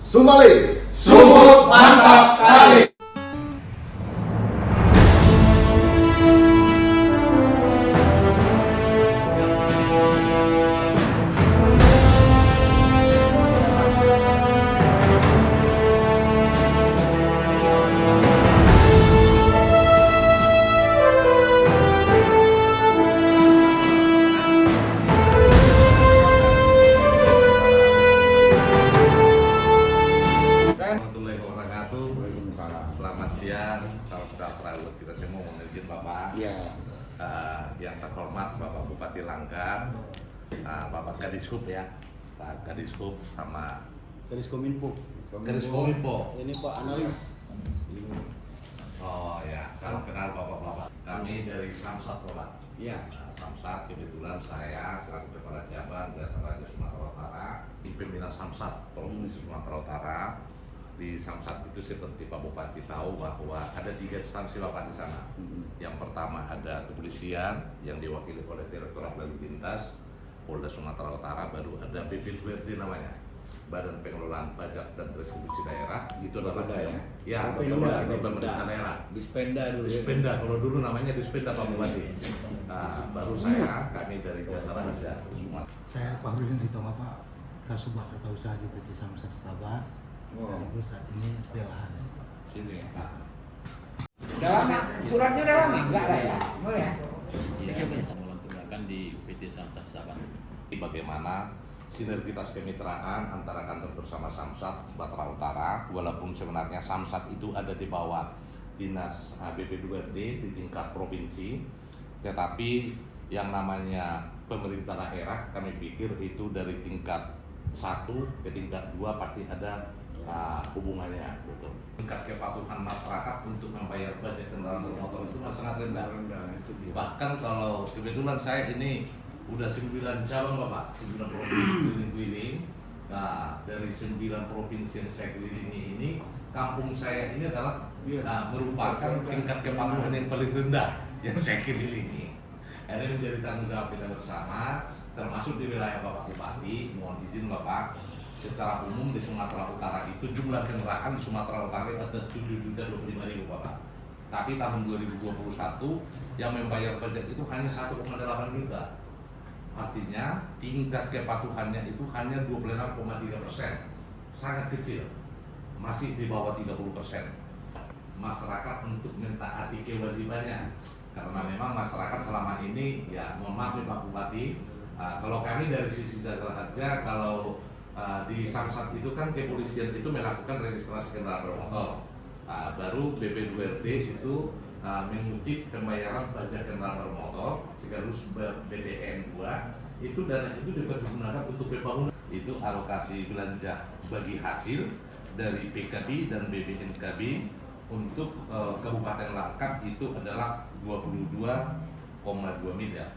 Sumali, Sumut mantap kali. Warahmatullahi wabarakatuh. Selamat siang, salam sejahtera buat kita semua. Mohon izin Bapak. Iya. Yang terhormat Bapak Bupati Langkat, Bapak Kadishub ya, Pak Kadishub sama Garis Kominfo. Kominfo. Ini Pak analis. Oh ya, salam kenal Bapak-bapak. Kami dari Samsat Bapak. Iya. Samsat kebetulan saya selaku Kepala Cabang Jasa Raja Sumatera Utara, di pimpinan Samsat Provinsi Sumatera Utara. Di Samsat itu seperti Pak Bupati tahu bahwa ada 3 instansi Bapak di sana. Yang pertama ada kepolisian yang diwakili oleh Direktorat Lalu Lintas Polda Sumatera Utara, baru ada BPDWRD namanya, Badan Pengelolaan Pajak dan Distribusi Daerah. Itu adalah ya, pemerintah daerah. Dispenda dulu. Dispenda, kalau dulu namanya Dispenda Pak Bupati. Nah, baru kami dari Jasa Raja Sumatera. Saya Pak Rudin Tito Bapak, Kasubag Tata Usaha di PT Samsat Setabat. Dan saat ini belahan. Sini ya. Udah lama, suratnya udah lama? Enggak ada ya? Boleh ya? Iya, pengelolaan tunggakan di PT Samsat Setabat. Bagaimana sinergitas kemitraan antara kantor bersama Samsat Sumatera Utara, walaupun sebenarnya Samsat itu ada di bawah Dinas BP2D di tingkat provinsi, tetapi yang namanya pemerintah daerah kami pikir itu dari tingkat 1 ke tingkat 2 pasti ada hubungannya gitu. Tingkat kepatuhan masyarakat untuk membayar pajak kendaraan bermotor itu masih sangat rendah. Bahkan kalau kebetulan saya ini udah 9 cabang Bapak, 9 provinsi keliling-keliling. Nah, dari 9 provinsi yang saya kelilingi ini, kampung saya ini adalah merupakan tingkat kepatuhan yang paling rendah yang saya kelilingi. Ini menjadi tanggung jawab kita bersama, termasuk di wilayah Bapak Bupati. Mohon izin Bapak, secara umum di Sumatera Utara itu jumlah kendaraan di Sumatera Utara ada 7.025.000 Bapak. Tapi tahun 2021 yang membayar pajak itu hanya 1,8 juta. Artinya tingkat kepatuhannya itu hanya 26,3%, sangat kecil, masih di bawah 30%. Masyarakat untuk mentaati kewajibannya, karena memang masyarakat selama ini ya mohon maaf nih Pak Bupati, kalau kami dari sisi jasa raja, kalau di Samsat itu kan kepolisian itu melakukan registrasi kendaraan bermotor, baru BP2RD itu mengutip pembayaran pajak kendaraan bermotor sekaligus BDN 2, itu dana itu dapat digunakan untuk pembangunan. Itu alokasi belanja bagi hasil dari PKB dan BBNKB untuk Kabupaten Langkat itu adalah 22,2 miliar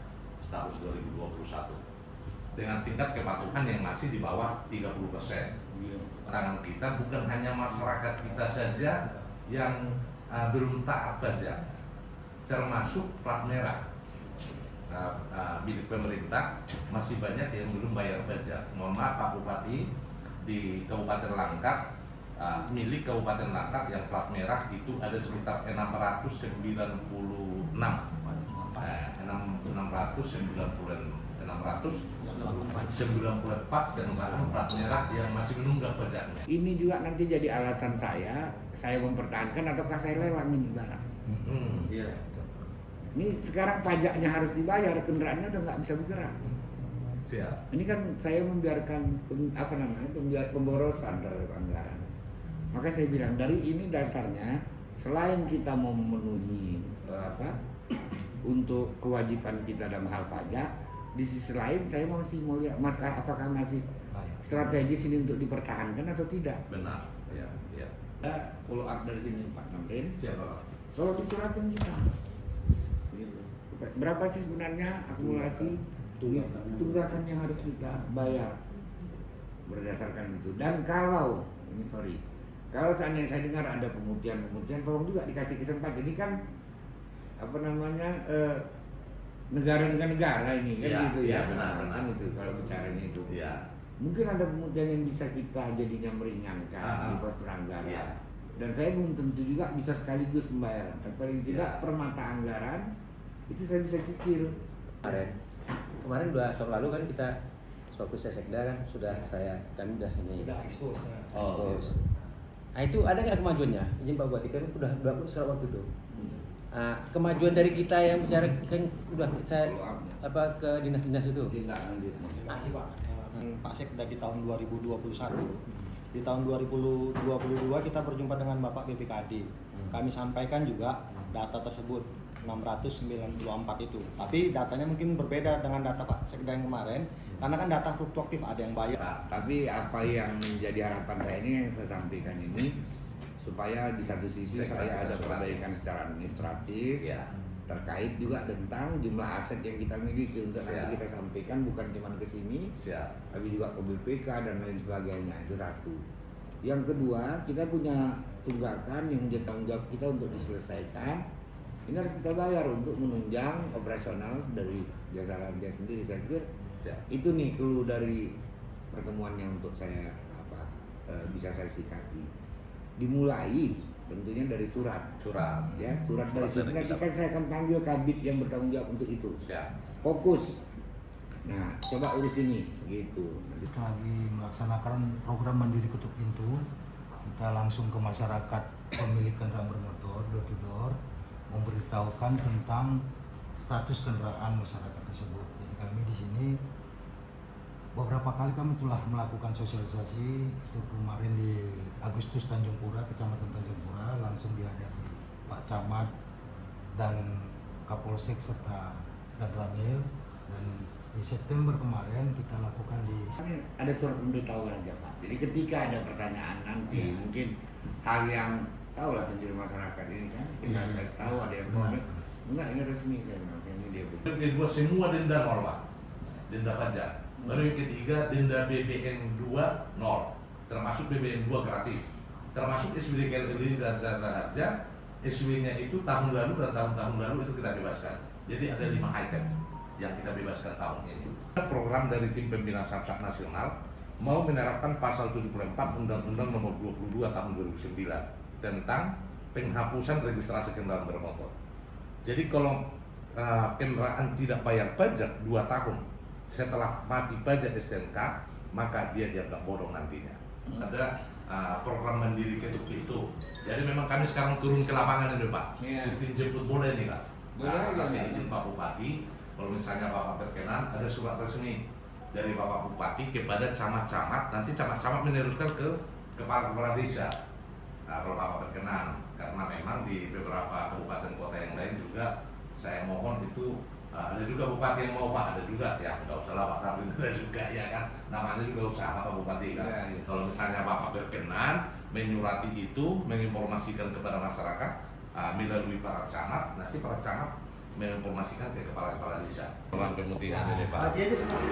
tahun 2021 dengan tingkat kepatuhan yang masih di bawah 30%. Tantangan kita bukan hanya masyarakat kita saja yang belum taat pajak, termasuk plat merah milik pemerintah, masih banyak yang belum bayar pajak. Mohon maaf Pak Bupati, di Kabupaten Langkat, milik Kabupaten Langkat yang plat merah itu ada sekitar 694 kendaraan plat merah yang masih menunggak pajaknya. Ini juga nanti jadi alasan saya mempertahankan ataukah saya lelang ini barang. Iya. Ini sekarang pajaknya harus dibayar, kendaraannya udah nggak bisa bergerak. Siap. Ini kan saya membiarkan pemborosan terhadap anggaran. Maka saya bilang dari ini dasarnya, selain kita mau memenuhi untuk kewajiban kita dalam hal pajak, di sisi lain saya masih mau lihat apakah masih strategis ini untuk dipertahankan atau tidak. Benar. Ya. Follow up dari sini Pak Namrin. Siapa? Kalau disuratin kita, gitu. Berapa sih sebenarnya akumulasi tunggakan yang harus kita bayar berdasarkan itu. Dan kalau seandainya saya dengar ada pemutihan, tolong juga dikasih kesempatan. Ini kan negara dengan negara ini kan Ya, gitu ya, ya. benar. Kan itu kalau bicaranya itu. Ya. mungkin ada pemutihan yang bisa kita jadinya meringankan di postur anggaran. Iya. Dan saya belum tentu juga bisa sekaligus pembayaran, tapi paling tidak Iya. per mata anggaran itu saya bisa cicil. Kemarin 2 tahun lalu kan kita sewaktu saya sekda kan kami udah ini expose. Oh, terus. Nah itu ada nggak kemajuannya? Izin Pak Bupati kan udah setelah waktu itu. Kemajuan dari kita yang bicara kan udah kita ke dinas-dinas itu. Tindak lanjutnya. Makasih Pak. Pak Sekda di tahun 2021. Di tahun 2022 kita berjumpa dengan Bapak BPKD. Kami sampaikan juga data tersebut 694 itu. Tapi datanya mungkin berbeda dengan data Pak Sekda yang kemarin karena kan data fluktuatif, ada yang bayar. Nah, tapi apa yang menjadi harapan saya ini yang saya sampaikan ini supaya di satu sisi saya ada perbaikan secara administratif Ya. terkait juga tentang jumlah aset yang kita miliki untuk nanti Siap. kita sampaikan bukan cuma ke sini Siap. tapi juga ke BPK dan lain sebagainya. Itu satu. Yang kedua, kita punya tunggakan yang menjadi tanggung jawab kita untuk diselesaikan. Ini harus kita bayar untuk menunjang operasional dari jasa marga sendiri. Saya pikir Siap. itu nih clue dari pertemuan yang untuk saya bisa saya sikapi. Dimulai tentunya dari surat, Surat. ya surat dari Surat sini. dari Nanti kita. kan saya akan panggil kabit yang bertanggung jawab untuk itu. Siap. Fokus. Nah, coba urus ini, gitu. Nanti Kita lagi melaksanakan program Mandiri Ketuk Pintu. Kita langsung ke masyarakat pemilik kendaraan bermotor door to door memberitahukan tentang status kendaraan masyarakat tersebut. Jadi kami di sini beberapa kali kami telah melakukan sosialisasi. Itu kemarin di Agustus Tanjung Pura, Kecamatan Tanjung Pura, langsung dihadiri Pak Camat dan Kapolsek serta dan Ramil. Dan di September kemarin kita lakukan di ada surat pemberitahuan aja Pak. Jadi ketika ada pertanyaan nanti, mungkin hal yang tahulah sendiri masyarakat ini kan, kita kasih tahu ada yang komen. Enggak, ini resmi saya bilang, ini dia betul. Yang kedua semua denda nol Pak. Denda pajak. Baru yang ketiga denda BBM 2 nol. Termasuk BBM 2 gratis. Termasuk SWD KLD dan Jasa Harja. SW-nya itu tahun lalu dan tahun-tahun lalu itu kita bebaskan. Jadi ada 5 item yang kita bebaskan tahun ini. Program dari tim pembinaan Samsat Nasional mau menerapkan pasal 74 Undang-Undang Nomor 22 Tahun 2009 tentang penghapusan registrasi kendaraan bermotor. Jadi kalau kendaraan tidak bayar pajak 2 tahun setelah mati pajak STNK, maka dia dianggap bodong nantinya. Ada program Mandiri Ketuk Pintu. Jadi memang kami sekarang turun ke lapangan ini Pak. Iya. Sistem jemput bola ini Pak. Boleh aja, Kasih Pak. izin Pak Bupati, kalau misalnya Bapak berkenan, ada surat resmi dari Bapak Bupati kepada camat-camat. Nanti camat-camat meneruskan ke kepala desa. Nah, kalau Bapak berkenan, karena memang di beberapa kabupaten kota yang lain juga saya mohon itu ada juga bupati yang mau Pak, ada juga ya nggak usah lah Pak, tapi ada juga ya kan, namanya juga usaha Pak Bupati kan. Ya, ya. Kalau misalnya Bapak berkenan menyurati itu, menginformasikan kepada masyarakat melalui para camat, nanti para camat menginformasikan ke kepala-kepala desa. Pelan pemutihan ini Pak. Jadi semua